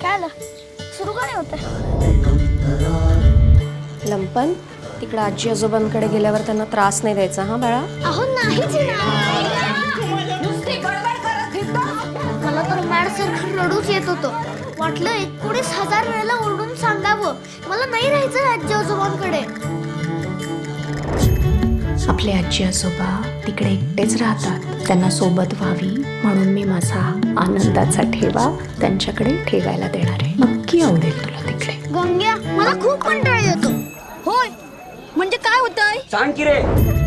काय आलं सुरू का नाही होत? लंपन तिकडे आजी आजोबांकडे गेल्यावर त्यांना त्रास नाही द्यायचा हा बाळा. अहो नाहीच मला तर मॅड सारखं रडूच येत होतं. वाटलं 19,000 वेळेला ओरडून सांगावं मला नाही राहायचं आजी आजोबांकडे. आपले आजी आजोबा तिकडे एकटेच राहतात, त्यांना सोबत व्हावी म्हणून मी माझा आनंदाचा ठेवा त्यांच्याकडे ठेवायला देणार आहे. नक्की आवडेल तुला तिकडे. गंग्या मला खूप कंटाळा येतो. होय म्हणजे काय होतंय? सांग की रे.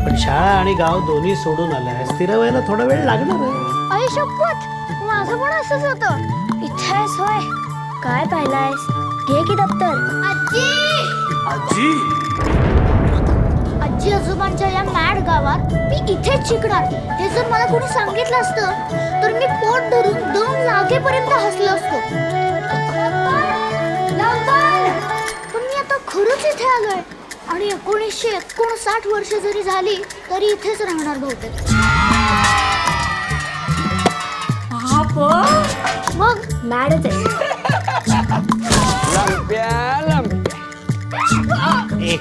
पण शाळा आणि गाव दोन्ही सोडून आलाय, स्थिर व्हायला थोडा वेळ लागणार आहे. आई शपथ माझं पण असंच होतं. इथे आहेस होय? काय पाहिलायस? घे की दप्तर. आजी आजी आजी आजोबांच्या या मॅड गावात मी इथेच शिकणार हे जर मला कोणी सांगितलं असतं तर मी पोट धरून दम लागेपर्यंत हसलो असतो. पण मी आता खरंच इथे आलोय आणि 1959 वर्ष जरी झाली तरी इथेच राहणार बहुतेक. मग मॅडच आहे. लंप्या लंप्या. ए,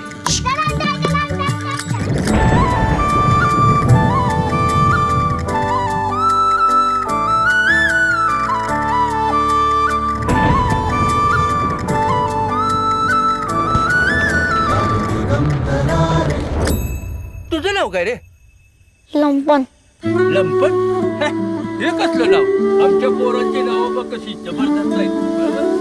तुझं नाव काय रे? लंपन. लंपन? हे कसलं नाव? आमच्या पोरांची नाव बघ कशी जबरदस्त आहेत.